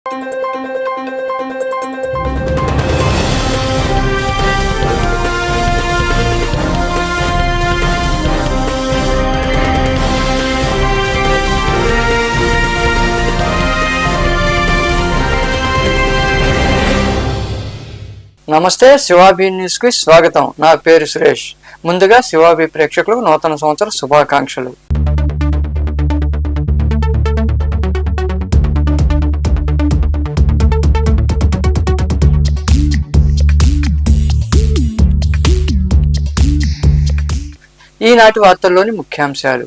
నమస్తే, శివాబి న్యూస్ కి స్వాగతం. నా పేరు సురేష్. ముందుగా శివాబి ప్రేక్షకులకు నూతన సంవత్సర శుభాకాంక్షలు. ఈనాటి వార్తల్లోని ముఖ్యాంశాలు.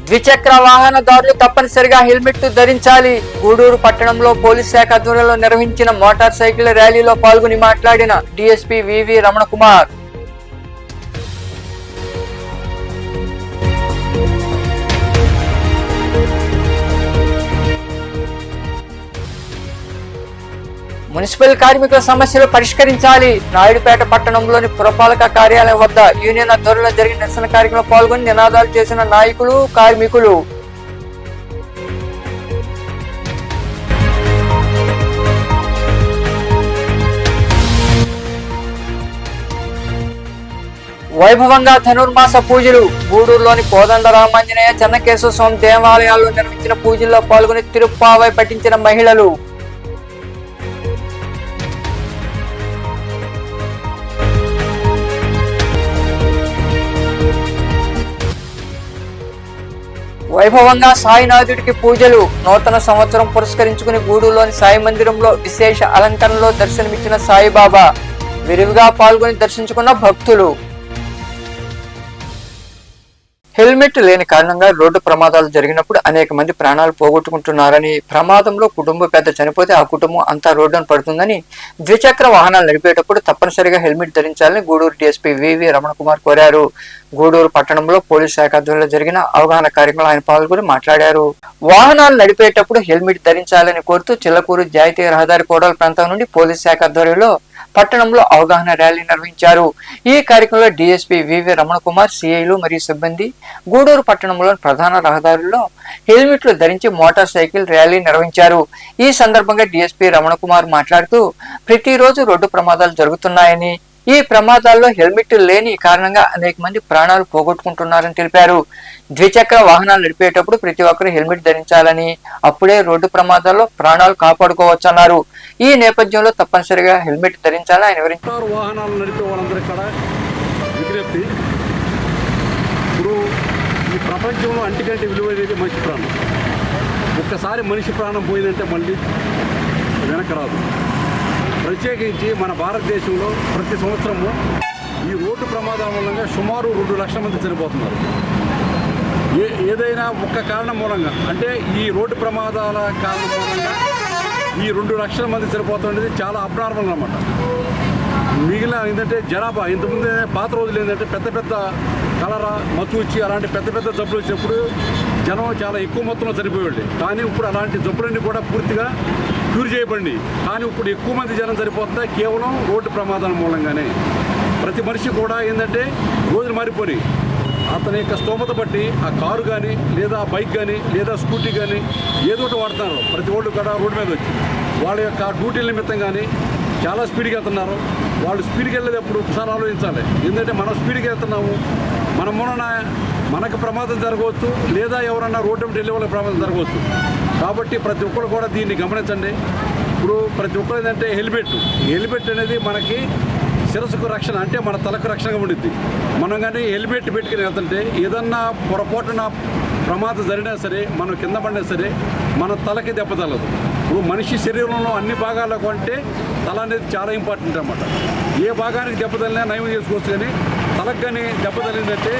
ద్విచక్ర వాహనదారులు తప్పనిసరిగా హెల్మెట్ ధరించాలి. గూడూరు పట్టణంలో పోలీస్ శాఖ ఆధ్వర్యంలో నిర్వహించిన మోటార్ సైకిల్ ర్యాలీలో పాల్గొని మాట్లాడిన డీఎస్పీ వివి రమణ కుమార్. మున్సిపల్ కార్మికుల సమస్యలు పరిష్కరించాలి. నాయుడుపేట పట్టణంలోని పురపాలక కార్యాలయం వద్ద యూనియన్ ఆధ్వర్యంలో జరిగిన నిరసన కార్యక్రమంలో పాల్గొని నినాదాలు చేసిన నాయకులు, కార్మికులు. వైభవంగా ధనుర్మాస పూజలు. గూడూరులోని కోదండరామాంజనేయ చెన్నకేశవ స్వామి దేవాలయాల్లో నిర్వహించిన పూజల్లో పాల్గొని తిరుప్పావై పఠించిన మహిళలు. వైభవంగా సాయినాథుడికి పూజలు. నూతన సంవత్సరం పురస్కరించుకుని గూడూరులోని సాయి మందిరంలో విశేష అలంకరణలో దర్శనమిచ్చిన సాయిబాబా. విరివిగా పాల్గొని దర్శించుకున్న భక్తులు. హెల్మెట్ లేని కారణంగా రోడ్డు ప్రమాదాలు జరిగినప్పుడు అనేక మంది ప్రాణాలు పోగొట్టుకుంటున్నారని, ప్రమాదంలో కుటుంబ పెద్ద చనిపోతే ఆ కుటుంబం అంతా రోడ్డును పడుతుందని, ద్విచక్ర వాహనాలు నడిపేటప్పుడు తప్పనిసరిగా హెల్మెట్ ధరించాలని గూడూరు డీఎస్పీ వివి రమణ కుమార్ కోరారు. గూడూరు పట్టణంలో పోలీస్ శాఖ ఆధ్వర్యంలో జరిగిన అవగాహన కార్యక్రమంలో ఆయన పాల్గొని మాట్లాడారు. వాహనాలు నడిపేటప్పుడు హెల్మెట్ ధరించాలని కోరుతూ చిల్లకూరు జాతీయ రహదారి కోడల ప్రాంతం నుండి పోలీస్ శాఖ ఆధ్వర్యంలో పట్టణంలో అవగాహన ర్యాలీ నిర్వహించారు. ఈ కార్యక్రమంలో డీఎస్పీ వివి రమణ కుమార్, సిఐలు మరియు సిబ్బంది గూడూరు పట్టణంలోని ప్రధాన రహదారుల్లో హెల్మెట్లు ధరించి మోటార్ సైకిల్ ర్యాలీ నిర్వహించారు. ఈ సందర్భంగా డీఎస్పీ రమణ కుమార్ మాట్లాడుతూ, ప్రతిరోజు రోడ్డు ప్రమాదాలు జరుగుతున్నాయని, ఈ ప్రమాదాల్లో హెల్మెట్ లేని కారణంగా అనేక మంది ప్రాణాలు పోగొట్టుకుంటున్నారని తెలిపారు. ద్విచక్ర వాహనాలు నడిపేటప్పుడు ప్రతి ఒక్కరూ హెల్మెట్ ధరించాలని, అప్పుడే రోడ్డు ప్రమాదాల్లో ప్రాణాలు కాపాడుకోవచ్చన్నారు. ఈ నేపథ్యంలో తప్పనిసరిగా హెల్మెట్ ధరించాలని ఆయన వివరించారు. వాహనాలు నడిపే వాళ్ళందరూ ఇక్కడ విజ్ఞప్తి, ఇప్పుడు ఈ ప్రపంచంలో అంటికంటే విలువైనది మనిషి ప్రాణం. ఒక్కసారి మనిషి ప్రాణం పోయిందంటే మళ్ళీ వెనక రాదు. ప్రత్యేకించి మన భారతదేశంలో ప్రతి సంవత్సరము ఈ రోడ్డు ప్రమాదాల మూలంగా సుమారు 2 లక్షల మంది చనిపోతున్నారు. ఏదైనా ఒక్క కారణం మూలంగా, అంటే ఈ రోడ్డు ప్రమాదాల కారణం మూలంగా ఈ 2 లక్షల మంది చనిపోతుండేది చాలా అబ్నార్మల్ అన్నమాట. మిగిలిన ఏంటంటే జనాభా, ఇంతకుముందు పాత రోజులు ఏంటంటే పెద్ద పెద్ద కలరా, మత్తు వచ్చి అలాంటి పెద్ద పెద్ద జబ్బులు వచ్చినప్పుడు జనం చాలా ఎక్కువ మొత్తంలో చనిపోయేవాళ్ళు. కానీ ఇప్పుడు అలాంటి జబ్బులన్నీ కూడా పూర్తిగా క్యూర్ చేయబడి, కానీ ఇప్పుడు ఎక్కువ మంది జనం సరిపోతుందా కేవలం రోడ్డు ప్రమాదాల మూలంగానే. ప్రతి మనిషి కూడా ఏంటంటే రోజులు మారిపోయి అతని యొక్క స్తోమత బట్టి ఆ కారు కానీ, లేదా బైక్ కానీ, లేదా స్కూటీ కానీ ఏదో ఒకటి వాడుతున్నారు. ప్రతి ఒళ్ళు కూడా రోడ్డు మీద వచ్చి వాళ్ళ యొక్క డ్యూటీల నిమిత్తం కానీ చాలా స్పీడ్గా వెళ్తున్నారు. వాళ్ళు స్పీడ్కి వెళ్ళేటప్పుడు ఒకసారి ఆలోచించాలి. ఎందుకంటే మనం స్పీడ్గా వెళ్తున్నాము, మన మూలన మనకు ప్రమాదం జరగవచ్చు, లేదా ఎవరన్నా రోడ్డు మీద వెళ్ళే వాళ్ళకి ప్రమాదం జరగవచ్చు. కాబట్టి ప్రతి ఒక్కరు కూడా దీన్ని గమనించండి. ఇప్పుడు ప్రతి ఒక్కరు ఏంటంటే హెల్మెట్ అనేది మనకి శిరస్సుకు రక్షణ, అంటే మన తలకు రక్షణగా ఉండిద్ది. మనం కానీ హెల్మెట్ పెట్టుకుని వెళ్తుంటే ఏదన్నా పొరపాటున ప్రమాదం జరిగినా సరే, మనం కింద పడినా సరే మన తలకి దెబ్బ తగలదు. ఇప్పుడు మనిషి శరీరంలో అన్ని భాగాల్లో అంటే తల అనేది చాలా ఇంపార్టెంట్ అన్నమాట. ఏ భాగానికి దెబ్బ తగిలినా నయం చేసుకోవచ్చు, కానీ తలకు కానీ దెబ్బ తగిలిందంటే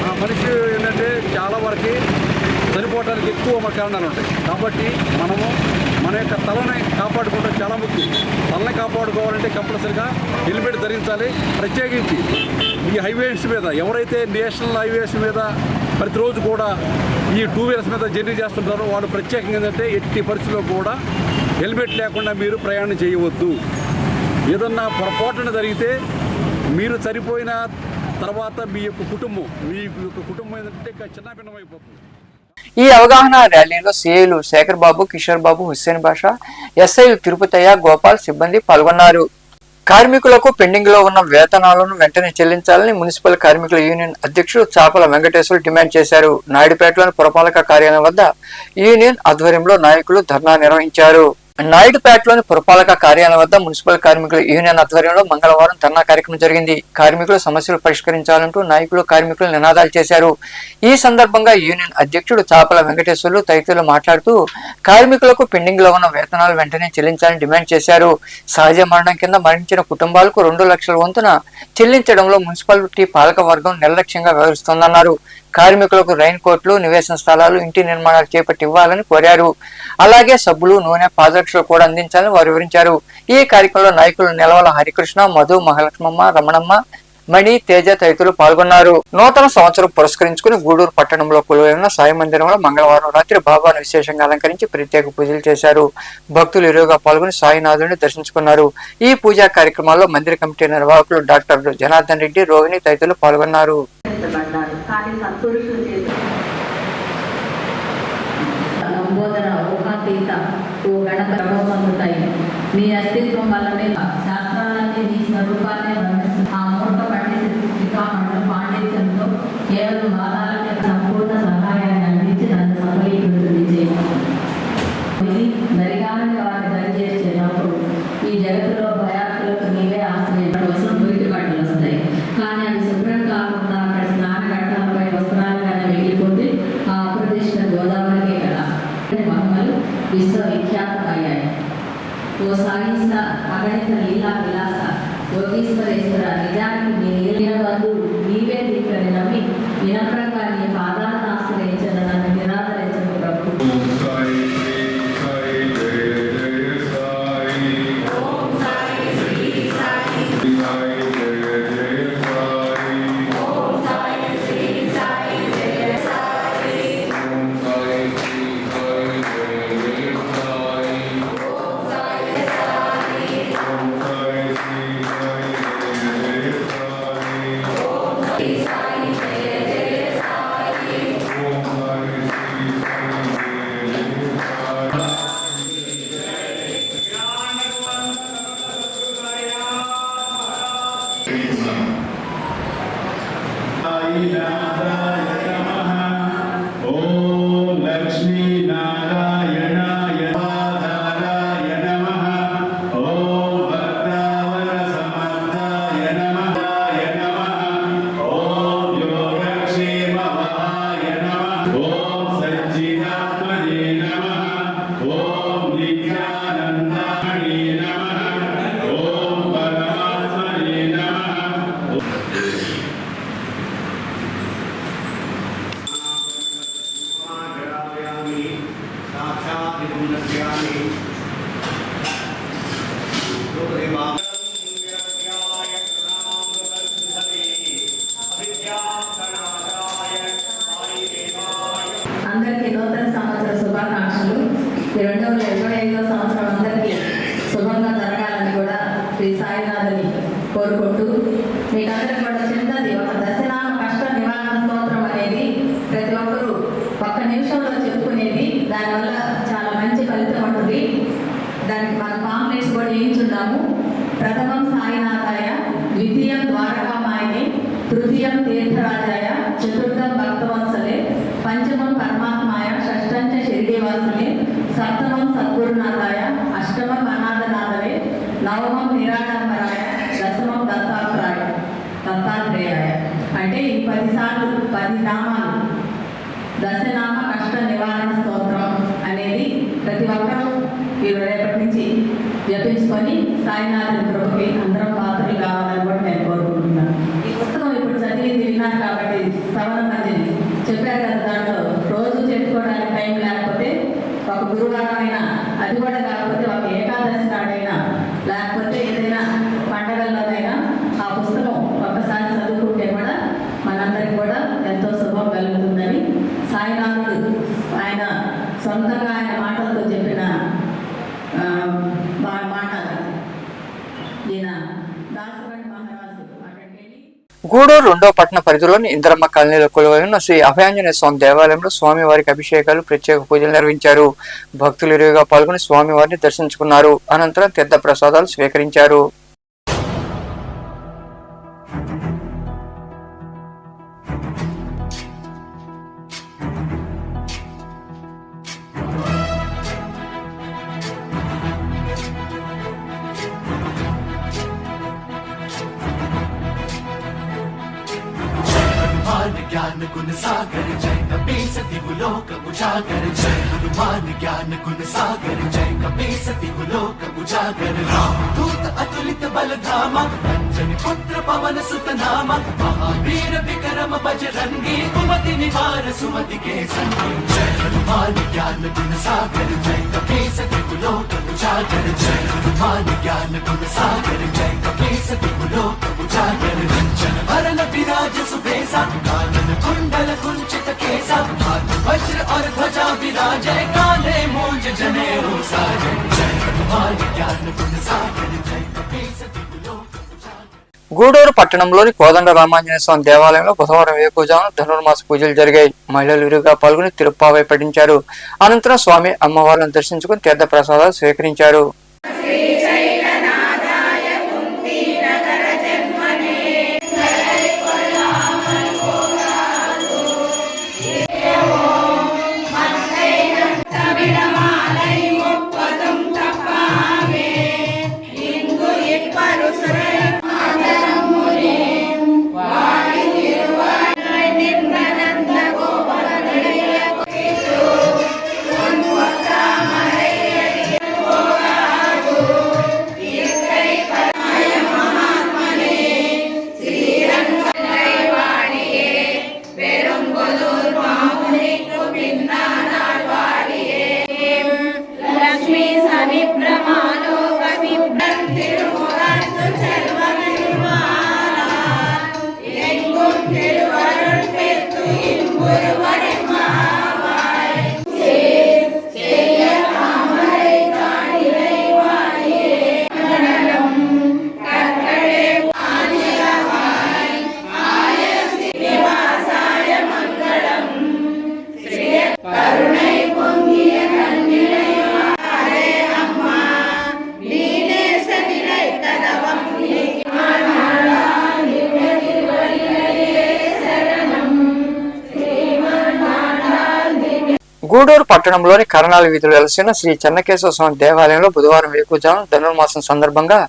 ఆ మనిషి ఏంటంటే చాలా వరకు చనిపోవడానికి ఎక్కువ కారణాలు ఉంటాయి. కాబట్టి మనము మన యొక్క తలని కాపాడుకోవడం చాలా ముఖ్యం. తలని కాపాడుకోవాలంటే కంపల్సరిగా హెల్మెట్ ధరించాలి. ప్రత్యేకించి ఈ హైవేస్ మీద ఎవరైతే నేషనల్ హైవేస్ మీద ప్రతిరోజు కూడా ఈ 2 వీలర్స్ మీద జర్నీ చేస్తుంటారో వాళ్ళు ప్రత్యేకంగా ఏంటంటే ఎట్టి పరిస్థితుల్లో కూడా హెల్మెట్ లేకుండా మీరు ప్రయాణం చేయవద్దు. ఏదన్నా పొరపాటున జరిగితే మీరు చనిపోయిన తర్వాత మీ యొక్క కుటుంబం ఏంటంటే చిన్నభిన్నమైపోతుంది. ఈ అవగాహన ర్యాలీలో సిఐలు శేఖర్ బాబు, కిషోర్ బాబు, హుస్సేన్ బాషా, ఎస్ఐలు తిరుపతయ్య, గోపాల్ సిబ్బంది పాల్గొన్నారు. కార్మికులకు పెండింగ్ లో ఉన్న వేతనాలను వెంటనే చెల్లించాలని మున్సిపల్ కార్మికుల యూనియన్ అధ్యక్షుడు చాపల వెంకటేశ్వరు డిమాండ్ చేశారు. నాయుడుపేటలోని పురపాలక కార్యాలయం వద్ద యూనియన్ ఆధ్వర్యంలో నాయకులు ధర్నా నిర్వహించారు. నాయుడుపేటలోని పురపాలక కార్యాలయం వద్ద మున్సిపల్ కార్మికుల యూనియన్ ఆధ్వర్యంలో మంగళవారం ధర్నా కార్యక్రమం జరిగింది. కార్మికుల సమస్యలు పరిష్కరించాలంటూ నాయకులు కార్మికులు నినాదాలు చేశారు. ఈ సందర్భంగా యూనియన్ అధ్యక్షుడు చాపల వెంకటేశ్వర్లు తదితరులు మాట్లాడుతూ కార్మికులకు పెండింగ్ లో ఉన్న వేతనాలు వెంటనే చెల్లించాలని డిమాండ్ చేశారు. సహజ మరణం కింద మరణించిన కుటుంబాలకు 2 లక్షల వంతున చెల్లించడంలో మున్సిపాలిటీ పాలక వర్గం నిర్లక్ష్యంగా వ్యవహరిస్తోందన్నారు. కార్మికులకు రైన్ కోట్లు, నివేశన స్థలాలు, ఇంటి నిర్మాణాలు చేపట్టి ఇవ్వాలని కోరారు. అలాగే సబ్బులు, నూనె, పాదరక్షలు కూడా అందించాలని వారు వివరించారు. ఈ కార్యక్రమంలో నాయకులు నిలవల హరికృష్ణ, మధు, మహాలక్ష్మమ్మ, రమణమ్మ, మణి, తేజ తదితరులు పాల్గొన్నారు. నూతన సంవత్సరం పురస్కరించుకుని గూడూరు పట్టణంలో కొలువైన సాయి మందిరంలో మంగళవారం రాత్రి బాబాను విశేషంగా అలంకరించి ప్రత్యేక పూజలు చేశారు. భక్తులు ఇరువుగా పాల్గొని సాయినాథుడిని దర్శించుకున్నారు. ఈ పూజా కార్యక్రమాల్లో మందిర కమిటీ నిర్వాహకులు డాక్టర్ జనార్దన్ రెడ్డి, రోహిణి తదితరులు పాల్గొన్నారు. నీ అస్తిత్వం వల్లనే శాస్త్రాలన్నీ నీ స్వరూపాన్ని ఆ మూట పాండిత్యంతో కేవలం వాదాలకే సంపూర్ణ సహాయాన్ని అందించి నన్ను సఫలీకృతం చేశాను. దరిగానని వారిని దరిచేసినప్పుడు ఈ జగత్తులో భయాత్తులకు నీవే ఆశ్రయం కోసం బయటబాటలు వస్తాయి. కానీ అవి శుభ్రం కాకుండా అక్కడ స్నాన ఘట్టాలపై వస్త్రాలుగానే వెళ్ళిపోతే ఆ అప్రదిష్ట గోదావరికే కదా మహిమలు విశ్వవిఖ్యాతమయ్యాయి. ఓ సాయిస అగణిత లీలా విలాస యోగీశ్వరేశ్వర, నిజానికి నీ నీల బంధు నీవే దిక్కని నమ్మి వినమ్రంగా నీ పాదాలను ఆశ్రయించిన నన్ను నిరాదరించను ప్రభు. అందరికీ నూతన సంవత్సర శుభాకాంక్షలు. 2025వ సంవత్సరం అందరికీ శుభంగా జరగాలని కూడా శ్రీ సాయినాథుని కోరుకుంటూ మీకందరికీ కూడా చిన్నది ఒక దశనామ కష్ట నివారణ స్తోత్రం అనేది ప్రతి ఒక్కరూ ఒక్క నిమిషంలో చెప్పుకునేది. దానివల్ల చాలా మంచి ఫలితం ఉంటుంది. దానికి మన కాంప్లెక్స్ కూడా వేయించున్నాము. ప్రథమం సాయినాథాయ, ద్వితీయం ద్వారకామాయని, తృతీయం తీర్థరాజాయ, చతుర్థం భక్తవత్సలే, పంచమం పరమాత్మాయ, షష్టంచ షిరిడీవాసులే, సప్తమం సద్గురునాథాయ, అష్టమం అనాథనాథవే, నవమం నిరాడంబరాయ, దశమం దత్తాత్రేయాయ. అంటే ఈ 10 సార్లు 10 నామాలు దశనామ కష్ట నివారణ స్తోత్రం అనేది ప్రతి ఒక్కరూ మీరు రేపటి నుంచి జపించుకొని సాయినాథుని కృపకి అందరం పాత్రలు కావాలని కూడా నేను కోరుకుంటున్నాను. ఈ పుస్తకం ఇప్పుడు చదివింది విన్నాను కాబట్టి శ్రవణ మంజరి చెప్పారు కదా, దాంట్లో రోజు చెప్పుకోవడానికి టైం లేకపోతే ఒక గురువారం అయినా అది కూడా కాకపోతే ఒక ఏకాదశి నాడైనా లేకపోతే ఏదైనా పండగల్లోనైనా ఆ పుస్తకం ఒక్కసారి చదువుకుంటే కూడా మనందరికి కూడా ఎంతో శుభం కలుగుతుందని సాయినాథుడు ఆయన సొంతంగా ఆయన మాటలతో చెప్పిన మాట ఈయన దాసవాడి మహారాజు అక్కడికి వెళ్ళి గూడూరు 2వ పట్టణ పరిధిలోని ఇంద్రమ్మ కాలనీలో కొలువైన శ్రీ అభయాంజనేయ స్వామి దేవాలయంలో స్వామివారికి అభిషేకాలు ప్రత్యేక పూజలు నిర్వహించారు. భక్తులు ఇరువుగా పాల్గొని స్వామివారిని దర్శించుకున్నారు. అనంతరం తీర్థ ప్రసాదాలు స్వీకరించారు. ज्ञान गुण सागर जय कपी सती लोक उजागर जय हनुमान ज्ञान गुण सागर जय कपी सती लोक उजागर राम दूत अतुलित बल धामा अंजनी पुत्र पवन सुत नामा महावीर विक्रम बजरंगी कुमति निवार सुमति के संगी जय हनुमान ज्ञान गुण सागर जय कपी सती लोक उजागर जय हनुमान ज्ञान गुण सागर जय कपी सती लोक उजागर रंजन वरण विराज सुबेसा कानन कुंडल कुंचित केसा हाथ वज्र और ध्वजा विराजे काले मूंज जनेऊ साजे जय हनुमान ज्ञान गुण सागर जय कपीसति लोक उजागर గూడూరు పట్టణంలోని కోదండ రామాంజనేయ స్వామి దేవాలయంలో బుధవారం వేకువజామున ధనుర్మాస పూజలు జరిగాయి. మహిళలు విరిగా పాల్గొని తిరుప్పావై పఠించారు. అనంతరం స్వామి అమ్మవార్లను దర్శించుకుని తీర్థ ప్రసాదాలు స్వీకరించారు. గూడూరు పట్టణంలోని కరణాల వీధులు వెలసిన శ్రీ చెన్నకేశవ స్వామి దేవాలయంలో బుధవారం వేకువజామున ధనుర్మాసం సందర్భంగా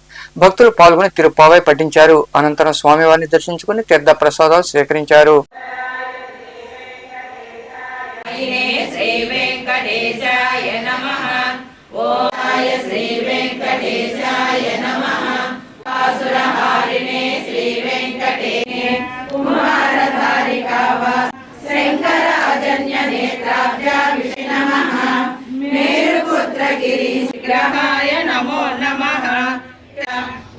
భక్తులు పాల్గొని తిరుప్పావై పఠించారు. అనంతరం స్వామివారిని దర్శించుకుని తీర్థ ప్రసాదాలు స్వీకరించారు. ग्रहाय नमो नमः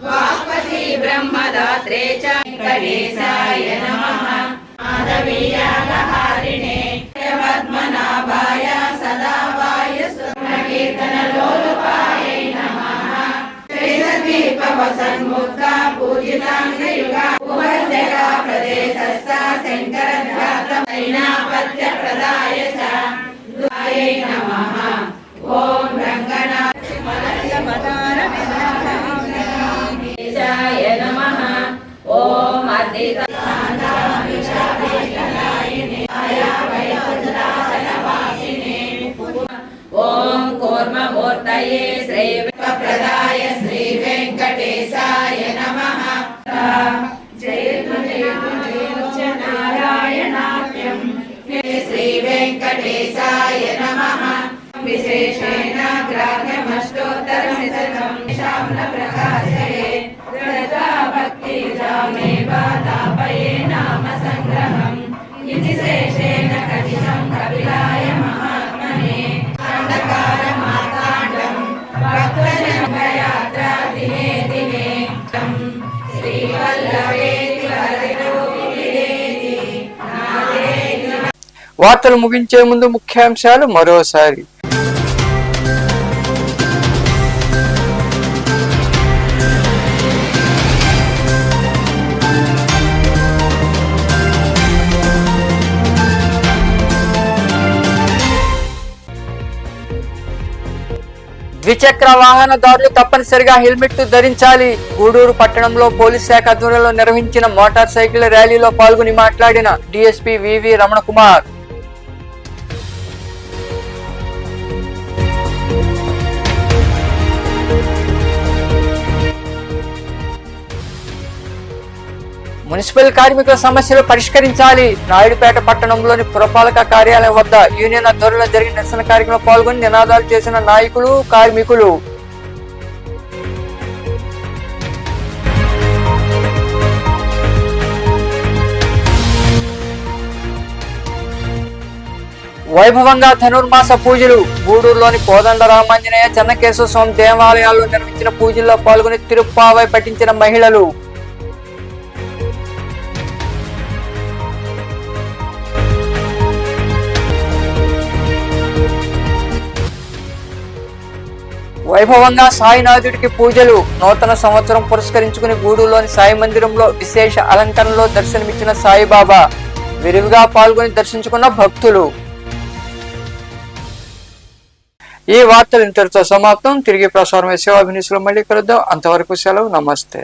वाक्पति ब्रह्मदात्रे च वेंकटेशाय नमः माधवीयागहारिणे पद्मनाभाय सदावाय कीर्तनलोलुपाय नमः श्रीद्वीपवसन्मुक्ता पूजिताङ्गयुगा उपत्यका प्रदेशस्थ शङ्करध्यातमैनापत्यप्रदाय च दुर्गायै नमः ओम रंगनाथ मदारविदाय नमः ओम ओम कूर्ममूर्तये श्री प्रदाय श्री वेंकटेशाय नमः जय नारायणाख्यं श्री वेंकटेशाय नमः विशेषेण ग्राह्यमष्टोत्तरशतं शाम्न प्रकाशये दृढता भक्ति जामेव तापये नाम संग्रहम् इति शेषेण कथितं कपिलाय महात्मने खण्डकार मार्ताण्ड వార్తలు ముగించే ముందు ముఖ్యాంశాలు మరోసారి. ద్విచక్ర వాహనదారులు తప్పనిసరిగా హెల్మెట్ ధరించాలి. గూడూరు పట్టణంలో పోలీస్ శాఖ ఆధ్వర్యంలో నిర్వహించిన మోటార్ సైకిల్ ర్యాలీలో పాల్గొని మాట్లాడిన డీఎస్పీ వివి రమణ కుమార్. మున్సిపల్ కార్మికుల సమస్యలు పరిష్కరించాలి. నాయుడుపేట పట్టణంలోని పురపాలక కార్యాలయం వద్ద యూనియన్ ఆధ్వర్యంలో జరిగిన నిరసన కార్యక్రమంలో పాల్గొని నినాదాలు చేసిన నాయకులు, కార్మికులు. వైభవంగా ధనుర్మాస పూజలు. గూడూరులోని కోదండరామాంజనేయ, చెన్నకేశవ స్వామి దేవాలయాల్లో నిర్వహించిన పూజల్లో పాల్గొని తిరుప్పావై పఠించిన మహిళలు. వైభవంగా సాయినాథుడికి పూజలు. నూతన సంవత్సరం పురస్కరించుకుని గూడూరులోని సాయి మందిరంలో విశేష అలంకరణలో దర్శనమిచ్చిన సాయిబాబా. విరివిగా పాల్గొని దర్శించుకున్న భక్తులు. ఈ వార్తలు ఇంతటితో సమాప్తం. తిరిగి ప్రసారం సేవాభినిసులో మళ్ళీ కలుద్దాం. అంతవరకు సెలవు. నమస్తే.